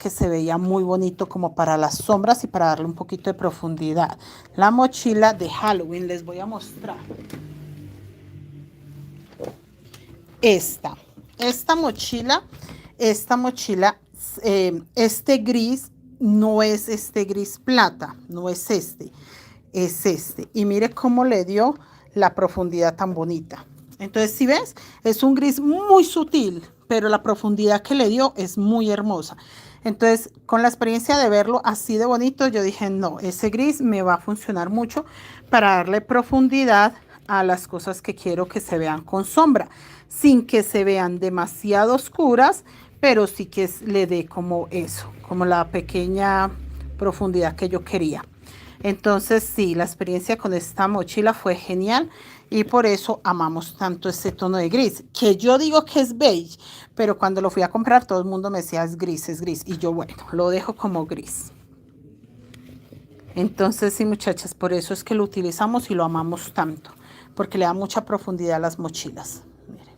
que se veía muy bonito como para las sombras y para darle un poquito de profundidad. La mochila de Halloween, les voy a mostrar. Esta mochila, este gris no es este gris plata, no es este, es este. Y mire cómo le dio la profundidad tan bonita. Entonces, si ves, es un gris muy sutil, pero la profundidad que le dio es muy hermosa. Entonces, con la experiencia de verlo así de bonito, yo dije, no, ese gris me va a funcionar mucho para darle profundidad a las cosas que quiero que se vean con sombra, sin que se vean demasiado oscuras, pero sí que le dé como eso, como la pequeña profundidad que yo quería. Entonces sí, la experiencia con esta mochila fue genial y por eso amamos tanto este tono de gris, que yo digo que es beige, pero cuando lo fui a comprar todo el mundo me decía es gris, y yo bueno, lo dejo como gris. Entonces sí, muchachas, por eso es que lo utilizamos y lo amamos tanto, porque le da mucha profundidad a las mochilas.